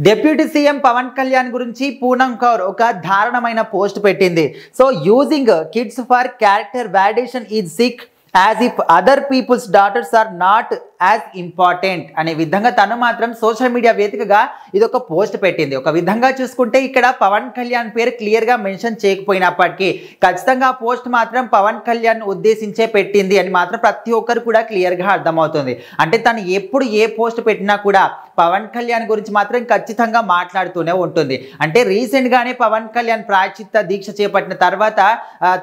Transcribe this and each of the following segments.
Deputy CM Pawan Kalyan గురించి పూనం కౌర్ ఒక దారుణమైన పోస్ట్ పెట్టింది. So using kids for character validation is sick as if other people's daughters are not as important అనే విధంగా తను మాత్రం సోషల్ మీడియా వేదికగా ఇది ఒక పోస్ట్ పెట్టింది. ఒక విధంగా చూసుకుంటే ఇక్కడ పవన్ కళ్యాణ్ పేరు క్లియర్గా మెన్షన్ చేయకపోయినప్పటికీ ఖచ్చితంగా పోస్ట్ మాత్రం పవన్ కళ్యాణ్ ఉద్దేశించే పెట్టింది అని మాత్రం ప్రతి ఒక్కరు కూడా క్లియర్గా అర్థమవుతుంది. అంటే తను ఎప్పుడు ఏ పోస్ట్ పెట్టినా కూడా పవన్ కళ్యాణ్ గురించి మాత్రం ఖచ్చితంగా మాట్లాడుతూనే ఉంటుంది. అంటే రీసెంట్గానే పవన్ కళ్యాణ్ ప్రాయశ్చిత్త దీక్ష చేపట్టిన తర్వాత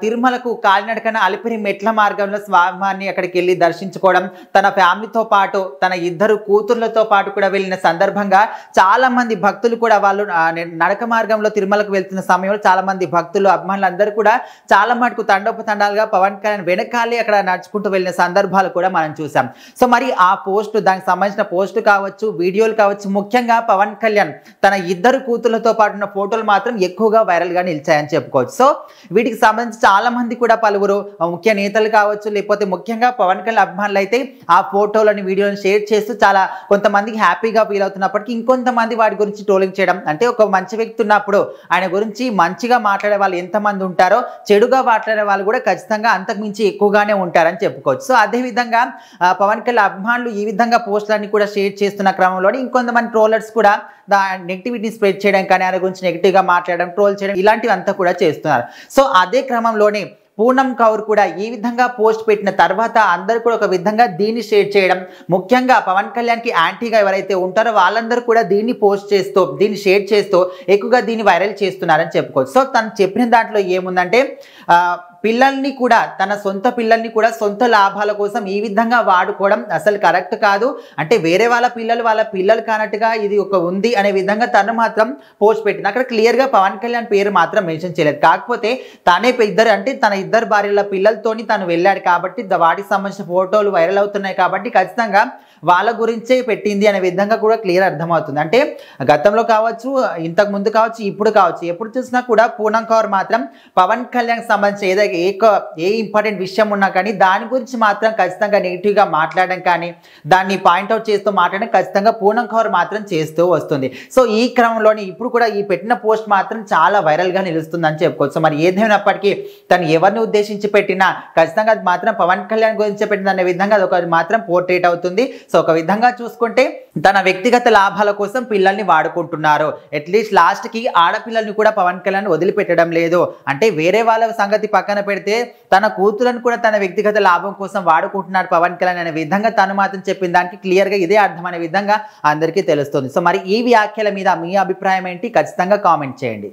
తిరుమలకు కాలినడకన అలిపిరి మెట్ల మార్గంలో స్వామివారిని అక్కడికి వెళ్ళి దర్శించుకోవడం, తన ఫ్యామిలీతో పాటు తన ఇద్దరు కూతుర్లతో పాటు కూడా వెళ్ళిన సందర్భంగా చాలా మంది భక్తులు కూడా వాళ్ళు నడక మార్గంలో తిరుమలకు వెళ్తున్న సమయంలో చాలా మంది భక్తులు అభిమానులు అందరూ కూడా చాలా మటుకు తండోపతండాలుగా పవన్ కళ్యాణ్ వెనకాలే అక్కడ నడుచుకుంటూ వెళ్ళిన సందర్భాలు కూడా మనం చూసాం. సో మరి ఆ పోస్ట్, దానికి సంబంధించిన పోస్ట్ కావచ్చు, వీడియోలు కావచ్చు, ముఖ్యంగా పవన్ కళ్యాణ్ తన ఇద్దరు కూతుర్లతో పాటు ఉన్న ఫోటోలు మాత్రం ఎక్కువగా వైరల్గా నిలిచాయని చెప్పుకోవచ్చు. సో వీటికి సంబంధించి చాలా మంది కూడా పలువురు ముఖ్య నేతలు కావచ్చు, లేకపోతే ముఖ్యంగా పవన్ కళ్యాణ్ అభిమానులు అయితే ఆ ఫోటోలని వీడియోలను షేర్ చేస్తూ చాలా కొంతమందికి హ్యాపీగా ఫీల్ అవుతున్నప్పటికీ ఇంకొంతమంది వాటి గురించి ట్రోలింగ్ చేయడం, అంటే ఒక మంచి వ్యక్తి ఉన్నప్పుడు ఆయన గురించి మంచిగా మాట్లాడే వాళ్ళు ఎంతమంది ఉంటారో చెడుగా మాట్లాడే వాళ్ళు కూడా ఖచ్చితంగా అంతకుమించి ఎక్కువగానే ఉంటారని చెప్పుకోవచ్చు. సో అదేవిధంగా పవన్ కళ్యాణ్ అభిమానులు ఈ విధంగా పోస్టులన్నీ కూడా షేర్ చేస్తున్న క్రమంలోనే ఇంకొంతమంది ట్రోలర్స్ కూడా నెగిటివిటీని స్ప్రెడ్ చేయడం కానీ ఆయన గురించి నెగిటివ్గా మాట్లాడడం, ట్రోల్ చేయడం ఇలాంటివి అంతా కూడా చేస్తున్నారు. సో అదే క్రమంలోనే పూనం కౌర్ కూడా ఈ విధంగా పోస్ట్ పెట్టిన తర్వాత అందరూ కూడా ఒక విధంగా దీన్ని షేర్ చేయడం, ముఖ్యంగా పవన్ కళ్యాణ్కి యాంటీగా ఎవరైతే ఉంటారో వాళ్ళందరూ కూడా దీన్ని పోస్ట్ చేస్తూ దీన్ని షేర్ చేస్తూ ఎక్కువగా దీన్ని వైరల్ చేస్తున్నారని చెప్పుకోవచ్చు. సో తను చెప్పిన దాంట్లో ఏముందంటే పిల్లల్ని కూడా, తన సొంత పిల్లల్ని కూడా సొంత లాభాల కోసం ఈ విధంగా వాడుకోవడం అసలు కరెక్ట్ కాదు. అంటే వేరే వాళ్ళ పిల్లలు కానట్టుగా ఇది ఒక ఉంది అనే విధంగా తను మాత్రం పోస్ట్ పెట్టింది. అక్కడ క్లియర్గా పవన్ కళ్యాణ్ పేరు మాత్రం మెన్షన్ చేయలేదు. కాకపోతే తనే తన ఇద్దరు భార్యల పిల్లలతోని తను వెళ్ళాడు కాబట్టి వాటికి సంబంధించిన ఫోటోలు వైరల్ అవుతున్నాయి కాబట్టి ఖచ్చితంగా వాళ్ళ గురించే పెట్టింది అనే విధంగా కూడా క్లియర్ అర్థమవుతుంది. అంటే గతంలో కావచ్చు, ఇంతకు ముందు కావచ్చు, ఇప్పుడు కావచ్చు, ఎప్పుడు చూసినా కూడా పూనం కౌర్ మాత్రం పవన్ కళ్యాణ్ సంబంధించి ఏదైతే ఏ ఇంపార్టెంట్ విషయం ఉన్నా కానీ దాని గురించి మాత్రం ఖచ్చితంగా నెగిటివ్గా మాట్లాడడం కానీ దాన్ని పాయింట్అవుట్ చేస్తూ మాట్లాడడం ఖచ్చితంగా పూనం కౌర్ మాత్రం చేస్తూ వస్తుంది. సో ఈ క్రమంలోనే ఇప్పుడు కూడా ఈ పెట్టిన పోస్ట్ మాత్రం చాలా వైరల్గా నిలుస్తుందని చెప్పుకోవచ్చు. మరి ఏదైనప్పటికీ తను ఎవరిని ఉద్దేశించి పెట్టినా ఖచ్చితంగా అది మాత్రం పవన్ కళ్యాణ్ గురించి పెట్టింది అనే విధంగా అది ఒక మాత్రం పోర్ట్రేట్ అవుతుంది. సో ఒక విధంగా చూసుకుంటే తన వ్యక్తిగత లాభాల కోసం పిల్లల్ని వాడుకుంటున్నారు. అట్లీస్ట్ లాస్ట్కి ఆడపిల్లల్ని కూడా పవన్ కళ్యాణ్ వదిలిపెట్టడం లేదు. అంటే వేరే వాళ్ళ సంగతి పక్కన పెడితే తన కూతులను కూడా తన వ్యక్తిగత లాభం కోసం వాడుకుంటున్నాడు పవన్ కళ్యాణ్ అనే విధంగా తను మాత్రం చెప్పిన దానికి క్లియర్గా ఇదే అర్థం అనే విధంగా అందరికీ తెలుస్తుంది. సో మరి ఈ వ్యాఖ్యల మీద మీ అభిప్రాయం ఏంటి? ఖచ్చితంగా కామెంట్ చేయండి.